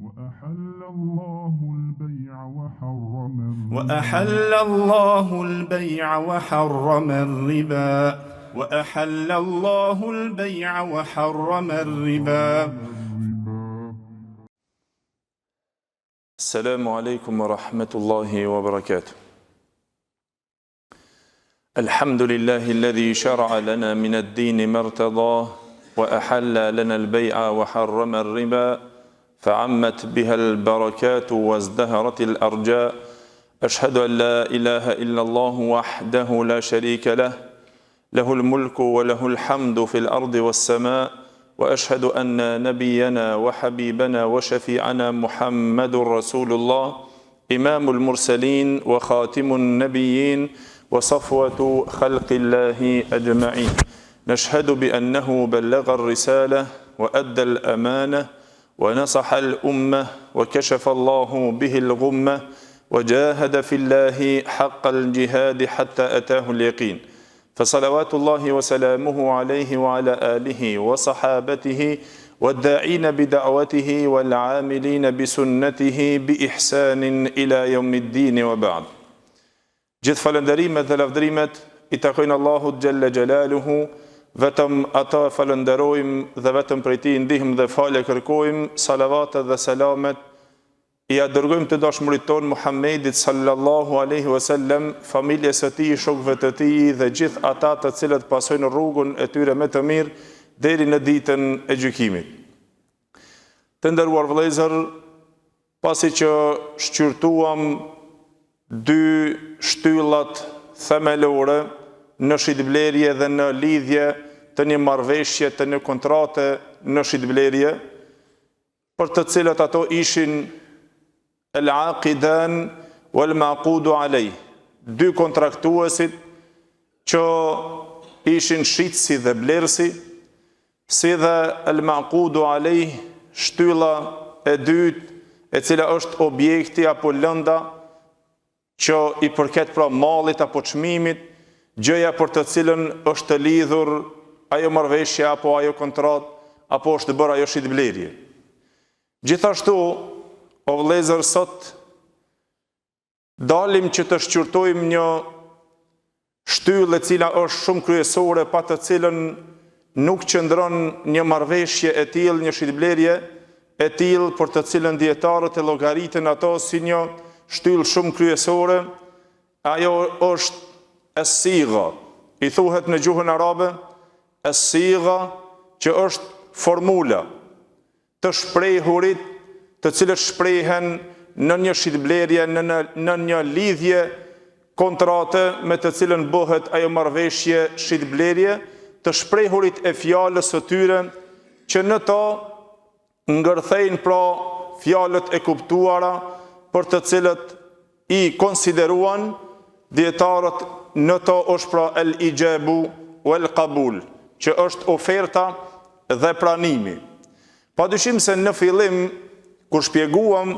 وأحل الله البيع وحرم الربا وأحل الله البيع وحرم الربا. السلام عليكم ورحمة الله وبركاته. الحمد لله الذي شرع لنا من الدين ما ارتضاه وأحل لنا البيع وحرم الربا فعمت بها البركات وازدهرت الأرجاء. أشهد أن لا إله إلا الله وحده لا شريك له له الملك وله الحمد في الأرض والسماء وأشهد أن نبينا وحبيبنا وشفيعنا محمد رسول الله إمام المرسلين وخاتم النبيين وصفوة خلق الله أجمعين. نشهد بأنه بلغ الرسالة وأدى الأمانة ونصح الأمة وكشف الله به الغمة وجاهد في الله حق الجهاد حتى أتاه اليقين. فصلوات الله وسلامه عليه وعلى آله وصحابته والداعين بدعوته والعاملين بسنته بإحسان إلى يوم الدين وبعد. Gjithë falënderimet dhe lavdrimet I takojnë Allahut Gjelle Gjelaluhu, vetëm ata falënderojmë dhe vetëm prej Tij ndihmë dhe falje kërkojmë, salavatet dhe selamet I dërgojmë të dashmurit tonë Muhammedit sallallahu alaihi wasallam, familjes së tij, shokëve të tij dhe gjithë ata të cilët pasojnë rrugën e tyre me të mirë deri në ditën e gjykimit. Të nderuar vëllezër, pasi që shqyrtuam dy shtyllat themelore në shitblerje dhe në lidhje të një marrëveshje të një kontrate në shitblerje, për të cilët ato ishin el-aqidan wal-maqudu alej, dy kontraktuesit që ishin shitësi dhe blerësi, si dhe el-maqudu alej, shtylla e dytë, e cila është objekti apo lënda që I përket pra mallit apo çmimit, gjëja për të cilën është të lidhur ajo marrëveshje apo ajo kontratë, apo është bërë ajo shitblerje. Gjithashtu, o vëllezër, sot dalim që të shqyrtojmë një shtyllë e cila është shumë kryesore, pa të cilën nuk qëndron një marrëveshje e tillë, një shitblerje e tillë për të cilën dietarët e llogaritën ato si një shtyllë shumë kryesore. Ajo është es-sigha. I thuhet në gjuhën arabe es-sigha, që është formula të shprehurit të cilët shprehen në një shitblerje, në një lidhje kontrate me të cilën bëhet ajo marrëveshje shitblerje, të shprehurit e fjalës së tyre, që në to ngërthejnë pra fjalët e kuptuara për të cilët I konsideruan dietarët, në to është pra el-ijabu wal-qabul, që është oferta dhe pranimi. Padyshim se në fillim, kur shpjeguam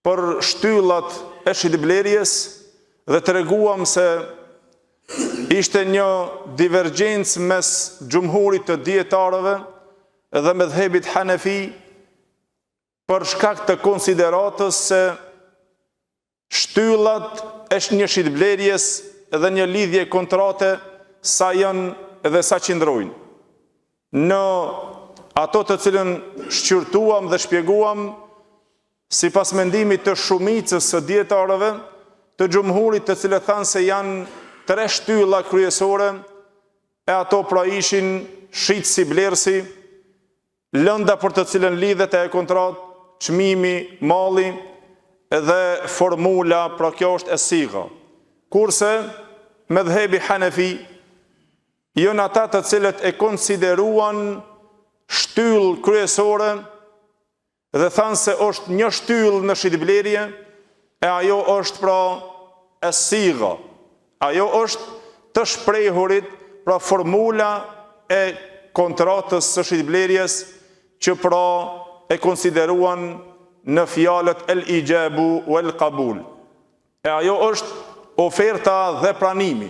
për shtyllat e shitblerjes dhe treguam se ishte një divergjencë mes xhumhurit të dietarëve dhe medhhebit Hanefi për shkak të konsideratës se shtyllat e një shitblerjes dhe një lidhje kontrate sa janë dhe sa qëndrojnë. Në ato të cilën shqyrtuam dhe shpjeguam, sipas mendimit të shumicës së dietarëve, të xhumhurit të cilët thanë se janë 3 shtylla kryesore, e ato pra ishin shitësi, blerësi, lënda për të cilën lidhet e kontratë, çmimi, malli dhe formula, pra kjo është es-sigha. Kurse medhhebi Hanefi janë ata të cilët e konsideruan shtyllë kryesore dhe thanë se është një shtyllë në shitblerje, e ajo është pra es-sigha. Ajo është të shprehurit, pra formula e kontratës së shitblerjes, që pra e konsideruan në fjalët el-ijabu wal-qabul. E ajo është oferta dhe pranimi,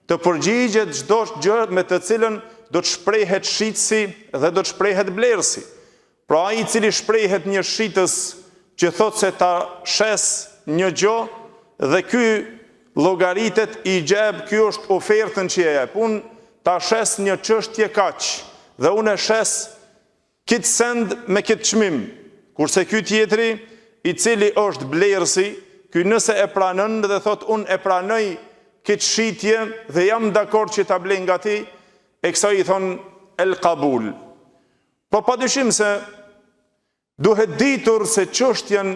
të përgjigjet çdo gjë me të cilën do të shprehet shitësi dhe do të shprehet blerësi. Pra ai i cili shprehet një shitës që thot se ta shes një gjë dhe ky llogaritet i gjeb, ky është ofertën që e jep. Unë ta shes një çështje kaq dhe unë e shes këtë send me këtë çmim. Kurse ky tjetri i cili është blerësi, ky nëse e pranon dhe thot unë e pranoj këtë shitje dhe jam dakord që ta blej nga ti, e kësaj i thon el qabul. Po padyshim se duhet ditur se çështjen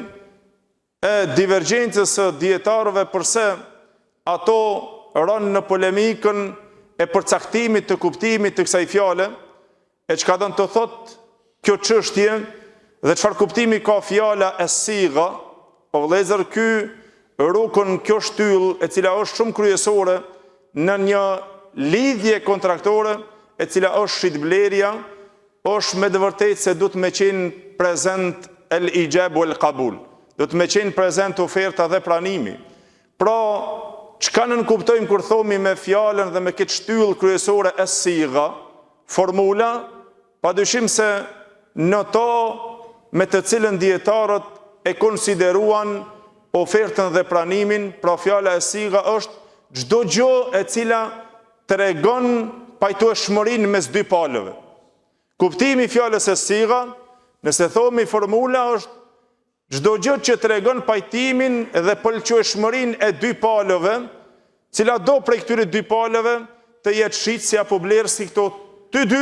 e divergjencës së dietarëve përse ato rënë në polemikën e përcaktimit të kuptimit të kësaj fjale, e çka do të thot kjo çështje dhe çfarë kuptimi ka fjala e siga, o vëllezër, ky rukun, kjo shtyllë e cila është shumë kryesore në një lidhje kontraktore, e cila është shitblerja, është me të vërtetë se du të me qenë prezent el ijab o el qabul. Do të me qenë prezent oferta dhe pranimi. Pra, çka nënkuptojmë kur thomi me fjalën dhe me këtë shtyllë kryesore e siga, formula, padyshim se në to me të cilën dietarët e konsideruan ofertën dhe pranimin, pra fjala e siga është çdo gjë e cila tregon pajtueshmërinë mes dy palëve. Kuptimi i fjalës e siga, nëse thomi formula, është çdo gjë që tregon pajtimin dhe pëlqyeshmërinë e dy palëve, cila do prej këtyre dy palëve të jetë shitsi apo blerësi, këto të dy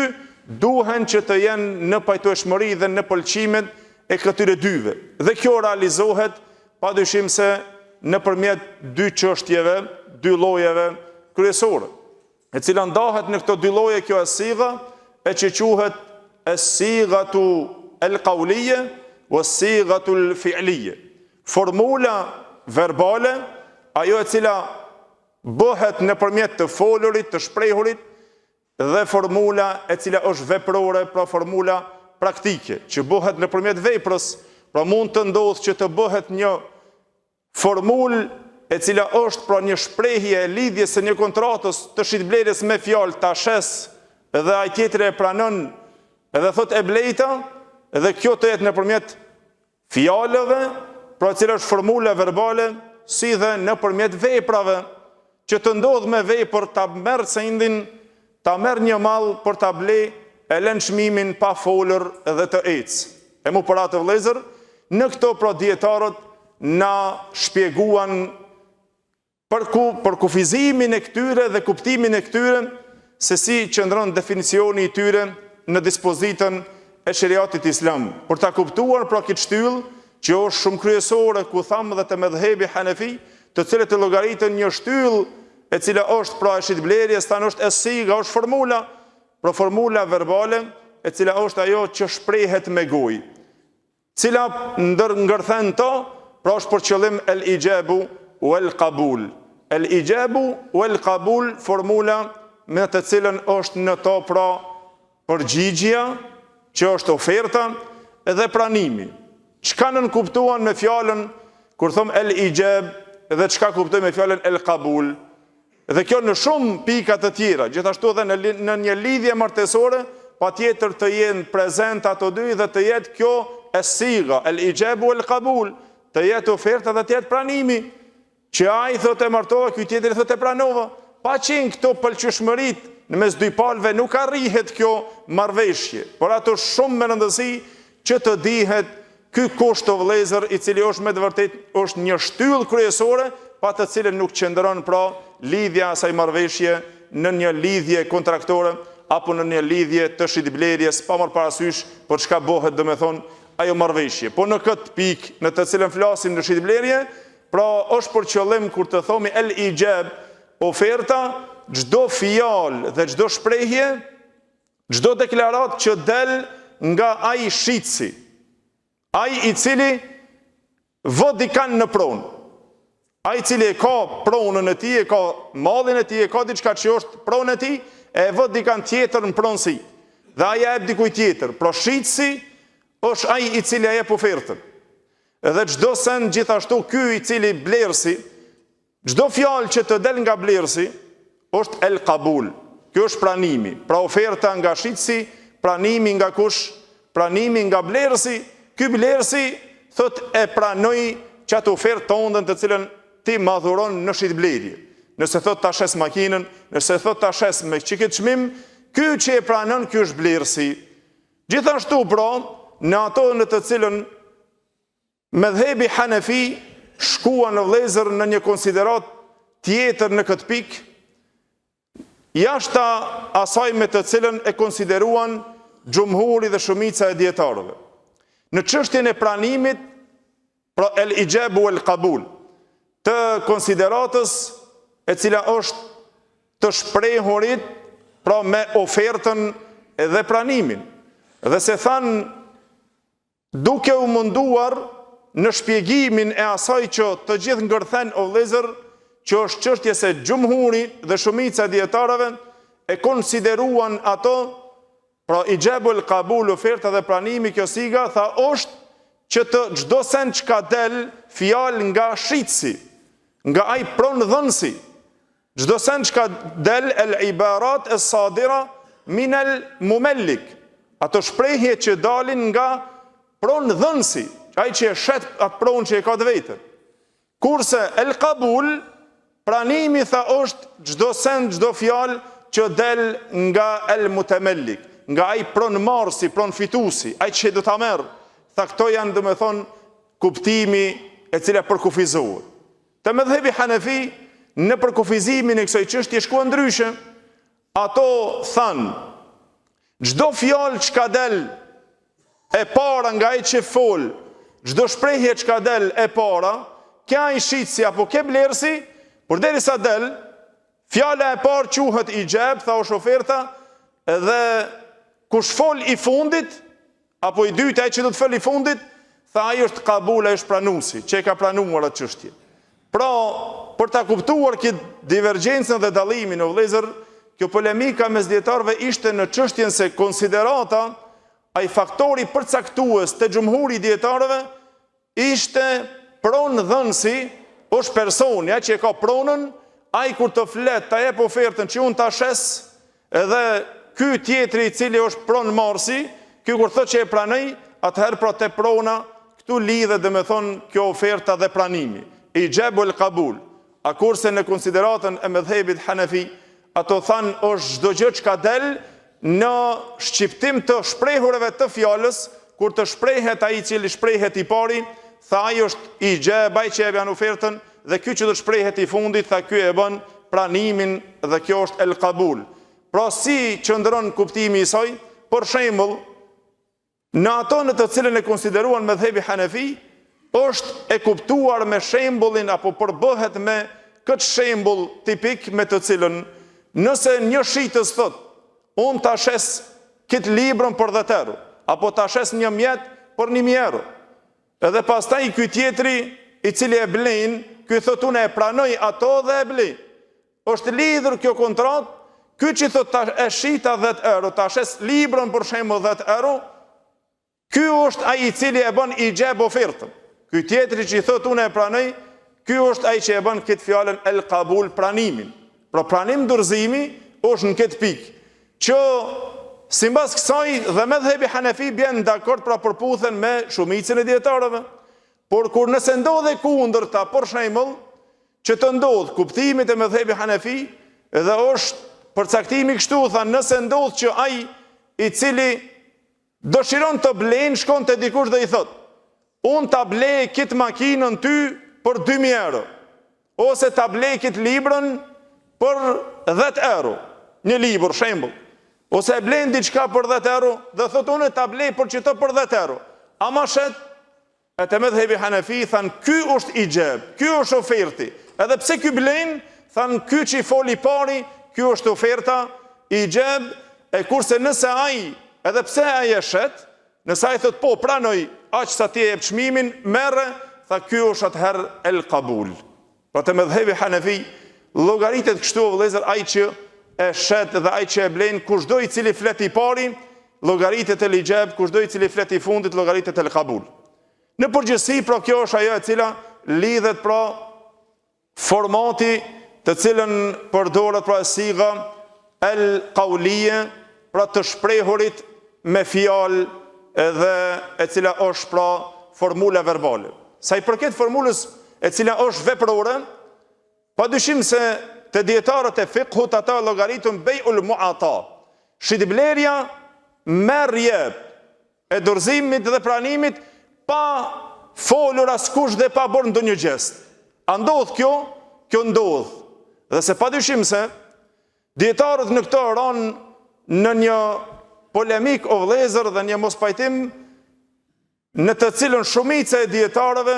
duhen që të jenë në pajtueshmëri dhe në pëlqimet e këtyre dyve. Dhe kjo realizohet padyshim se nëpërmjet dy çështjeve, dy llojeve kryesore, e cila ndahet në këto dy lloje kjo e siga, e që quhet e sigatu el qaulije o sigatu el fi'lije. Formula verbale, ajo e cila bëhet nëpërmjet të folurit, të shprehurit, dhe formula e cila është veprore, pra formula praktike, që bëhet nëpërmjet veprës. Pra mund të ndodhë që të bëhet një formulë e cila është pra një shprehje e lidhjes së një kontratës të shitblerjes me fjalë, ta shes dhe ai tjetri e pranon edhe thot e blejta, edhe kjo të jetë nëpërmjet fjalëve, pra cila është formula verbale, si dhe nëpërmjet veprave, që të ndodhë me vepër ta merr sendin, ta merr një mall për ta blej, e lën çmimin pa folur dhe të ecë. E mu për atë vëllezër, në këto pra dietarët na shpjeguan për kufizimin e këtyre dhe kuptimin e këtyre, se si qëndron definicioni i tyre në dispozitën e sheriatit islam. Për ta kuptuar pra këtë shtyllë, që është shumë kryesore, ku thamë dhe të medhhebi Hanefi, të cilët e llogaritën një shtyllë e cila është pra e shitblerjes, tanë është e siga, është formula, pra formula verbale, e cila është ajo që shprehet me gojë, cila ngërthen to, pra është për qëllim el ijabu o el qabul. El ijabu o el qabul, formula me të cilën është në to pra përgjigjja, që është oferta, edhe pranimi. Çka nënkuptuan me fjalën kur thom el ijab dhe çka kuptoj me fjalën el qabul? Dhe kjo në shumë pika të tjera, gjithashtu edhe në një lidhje martesore, patjetër të jenë prezent ato dy dhe të jetë kjo e siga, el ijabu el qabul, të jetë oferta dhe të jetë pranimi, që ai thotë e martova, ky tjetri thotë e pranova. Pa qenë këto pëlqyeshmërit në mes dy palëve, nuk arrihet kjo marrëveshje, por ato shumë me rëndësi që të dihet ky kusht o vëllezër, i cili është me të vërtetë është një shtyllë kryesore, pa të cilën nuk qëndron pra lidhja asaj marrëveshje në një lidhje kontraktore apo në një lidhje të shitblerjes, pa marrë parasysh për çka bëhet, domethënë, ajo marrëveshje. Po në këtë pikë në të cilën flasim në shitblerje, pra është për qëllim kur të thomi el ijab, oferta, çdo fjalë dhe çdo shprehje, çdo deklarat që del nga ai shitsi, ai i cili vë dikan në pronë, ai i cili e ka pronën e tij, e ka mallin e tij, e ka diçka që është pronë e tij, e vë dikan tjetër në pronësi, dhe ai jep dikujt tjetër. Pra shitsi është ai i cili jep ofertën. Edhe çdo send gjithashtu ky i cili blerësi, çdo fjalë që të del nga blerësi është el qabul. Kjo është pranimi. Pra oferta nga shitsi, pranimi nga kush? pranimi nga blerësi, ky blerësi thot e pranoj që atë ofertë tondën të cilën ti madhuron në shitblerje. Nëse thot ta shes makinën, nëse thot ta shes me çike çmim, ky që e pranon ky është blerësi. Gjithashtu pra, në ato në të cilën Medhebi Hanefi shkua në vëllezër në një konsiderat tjetër në këtë pikë, jashta asaj me të cilën e konsideruan xhumhuri dhe shumica e dietarëve. Në çështjen e pranimit, pra el ijab wal qabul, të konsideratës e cila është të shprehurit, pra me ofertën dhe pranimin. Dhe se thanë, duke u munduar në shpjegimin e asaj që të gjithë ngërthen o vëllezër, që është çështje se xhumhuri dhe shumica e dietarëve e konsideruan ato, pra ijabul qabul, oferta dhe pranimi, kjo siga, tha është që të çdo send që ka del fjalë nga shitsi, nga ai pronëdhënësi, çdo send që ka del el ibarat es sadira min el mumellik, ato shprehje që dalin nga pronëdhënësi, ai që e shet atë pronë që e ka të vetën. Kurse el qabul, pranimi tha është çdo send, çdo fjalë që del nga el mutemellik, nga ai pronëmarrësi, pronëfituesi, ai që do ta merr. Tha këto janë domethënë kuptimi e cila përkufizohet. Te Medhebi Hanefi në përkufizimin e kësaj çështje shkuan ndryshe. Ato thanë, çdo fjalë që ka del e para nga ai që fol, çdo shprehje që ka del e para, kja i shitsi apo ke blerësi, por derisa del, fjala e parë quhet ijab, tha është oferta, dhe kush fol i fundit, apo i dytë ai që do të fol i fundit, tha ai është qabul, ai është pranuesi, që e ka pranuar atë çështje. Pra, për ta kuptuar këtë divergjencën dhe dallimin o vëllezër, kjo polemika mes dietarëve ishte në çështjen se konsiderata, ai faktori përcaktues të xhumhuri dietarëve ishte pronëdhënësi, është personi, ai që e ka pronën, ai kur të flet, ta jep ofertën që unë ta shes, edhe ky tjetri i cili është pronëmarrësi, ky kur thotë që e pranoj, atëherë pra te prona, këtu lidhet domethënë kjo oferta dhe pranimi. Ijabul qabul. A kurse në konsideratën e Medhebit Hanefi, ato thanë është çdo gjë që ka del në shqiptim të shprehureve të fjalës, kur të shprehet ai i cili shprehet i pari, tha ai është ijab, ai që e bën ofertën, dhe ky që do të shprehet i fundit, tha ky e bën pranimin dhe kjo është el qabul. Pra si qëndron kuptimi i saj, për shembull, në ato në të cilën e konsideruan Medhebi Hanefi, është e kuptuar me shembullin apo përbëhet me këtë shembull tipik me të cilën nëse një shitës thot, unë ta shes këtë librën për 10 euro, apo ta shes një mjet për 1.000 euro. Edhe pastaj ky tjetri i cili e blen, ky thot unë e pranoj ato dhe e blej. Është lidhur kjo kontratë, ky që thot ta e shita 10 euro, ta shes librën për shembull 10 euro, ky është ai i cili e bën ijab ofertën. Ky tjetri që i thot unë e pranoj, ky është ai që e bën këtë fjalën el qabul, pranimin. Pra pranim dorëzimi është në këtë pikë, që sipas kësaj dhe Medhebi Hanefi bjen dakord, pra përputhen me shumicën e dietarëve. Por kur nëse ndodhe kundërta, për shembull, që të ndodh kuptimit e Medhebi Hanefi, dhe është përcaktimi kështu, tha nëse ndodh që ai i cili dëshiron të blen, shkon te dikush dhe i thot, unë ta blej këtë makinën ty për 2.000 euro, ose ta blej këtë librën për 10 euro, një libër, shembull, ose e blen diçka për 10 euro, dhe thot unë ta blej për qëto për 10 euro. Ama shet, e te Medhebi Hanefi, thanë, ky është ijab, ky është oferti. Edhe pse ky blen, thanë, ky që i foli pari, ky është oferta, ijab, e kurse nëse ai, edhe pse ai e shet, nëse ai thot po pranoj aq sa ti e çmimin, merre, tha ky është atëherë el qabul. Pra te Medhebi Hanefi llogaritet kështu vëllezër, ai që e shet dhe ai që e blen, kushdo i cili flet i pari, llogaritet el ijab, kushdo i cili flet i fundit, llogaritet el qabul. Në përgjithësi, pra kjo është ajo e cila lidhet pra formati të cilën përdoret pra siga el qaulie, pra të shprehurit me fjalë edhe e cila është pra formula verbale. Sa i përket formulës e cila është veprore, padyshim se të dietarët e fiqhut ata llogaritën bej'ul mu'ata. Shitblerja merr jep e dorëzimit dhe pranimit pa folur askush dhe pa bërë ndonjë gjest. A ndodh kjo? Kjo ndodh. Dhe se padyshim se dietarët në këto ranë në një polemik o vëllezër dhe një mospajtim në të cilën shumica e dietarëve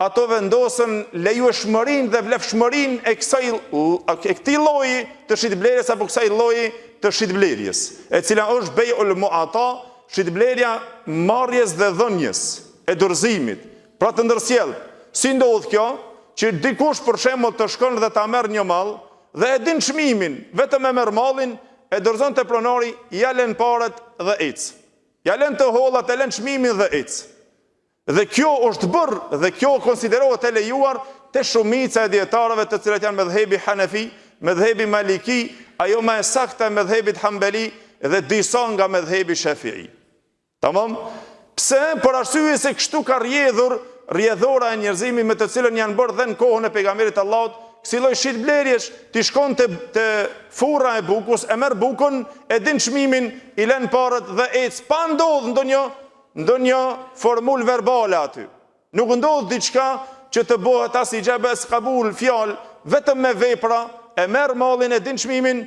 ato vendosën lejueshmërinë dhe vlefshmërinë e këtij lloji të shitblerjes apo kësaj lloji të shitblerjes, e cila është bej'ul mu'ata, shitblerja marrjes dhe dhënjes e dorëzimit. Pra të ndërsjell, si ndodh kjo, që dikush për shembull të shkon dhe ta merr një mall dhe e din çmimin, vetëm e merr mallin, e dorëzon te pronari, ja lën parat dhe ec. Ja lën të hollat, e lën çmimin dhe ec. Dhe kjo është bërë dhe kjo konsiderohet e lejuar te shumica e dietarëve të cilët janë medhhebi Hanefi, medhhebi Maliki, ajo më e saktë e medhhebit Hambeli dhe disa nga medhhebi Shafi'i. Tamam? Pse? Për arsye se kështu ka rrjedhora e njerëzimit me të cilën janë bërë dhe në kohën e pejgamberit Allahut, kësi lloj shitblerjesh, ti shkon te furra e bukës, e merr bukën, e din çmimin, i lën parat dhe ec, pa ndodh ndonjë formul verbale aty. Nuk ndodh diçka që të bëhet as ijab as qabul fjalë, vetëm me vepra, e merr mallin, e din çmimin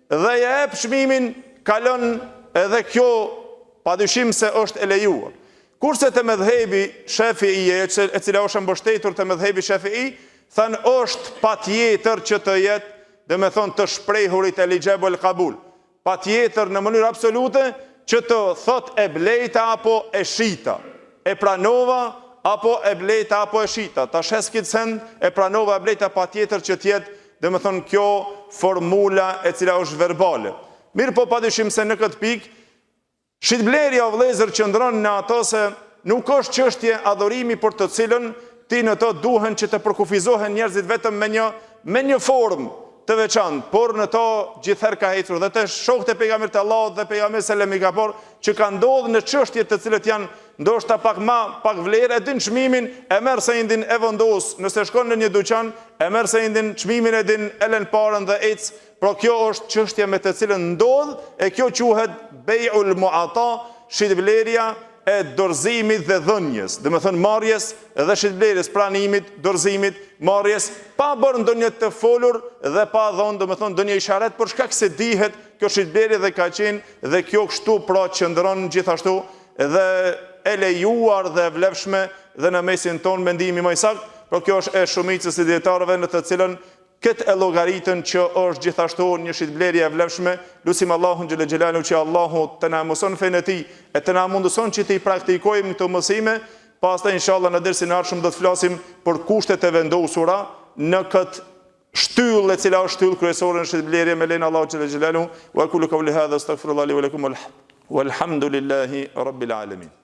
dhe ja jep çmimin, kalon, edhe kjo padyshim se është e lejuar. Kurse te medhhebi Shafi'i, e cila është mbështetur te medhhebi Shafi'i, thënë është patjetër që të jetë, dhe me thonë të shprehurit e lijab el qabul. Patjetër në mënyrë absolute që të thot e blejta apo e shita, e pranova apo e blejta apo e shita. Ta sheskit send e pranova e blejta patjetër që tjetë, dhe me thonë kjo formula e cila është verbale. Mirë po padyshim se në këtë pikë, shitblerja o vëllezër qëndron në ato se nuk është çështje adhurimi për të cilën ti në to duhen që të përkufizohen njerëzit vetëm me një formë të veçantë, por në to gjithherë ka ecur dhe të shokët e pejgamberit Allahut dhe pejgamberi selam i ka por që ka ndodhur në çështje të cilët janë ndoshta pak vlerë, e din çmimin, e merr se indin e vendos, nëse shkon në një dyqan, e merr se indin çmimin, e din e lën parën dhe ec. Por kjo është çështje me të cilën ndodh e kjo quhet bej'ul mu'ata, shitblerja e dorëzimit dhe dhënjes, dhe me thënë marrjes dhe shitblerjes, pranimit, dorëzimit, marrjes, pa bërë ndonjë të folur dhe pa dhënë, dhe me thënë ndonjë isharet, për shkak se dihet kjo shitblerje dhe ka qenë dhe kjo kështu pra qëndron gjithashtu dhe e lejuar dhe vlefshme dhe në mesin ton mendimi më i saktë, por kjo është e shumicës e dietarëve në të cilën këtë e llogaritën që është gjithashtu një shitblerje e vlefshme. Lutim Allahun xhel xhelalu që Allahu të na mëson fenë e tij e të na mundëson që të i praktikojmë këto mësime. Pastaj inshallah në dersin e ardhshëm do të flasim për kushtet e vendosura në këtë shtyllë e cila është shtyllë kryesore në shitblerje me lenin Allahu xhel xhelalu. Wa kullu qawli hadha astaghfirullahi li wa lakum walhamdulillahi rabbil alamin.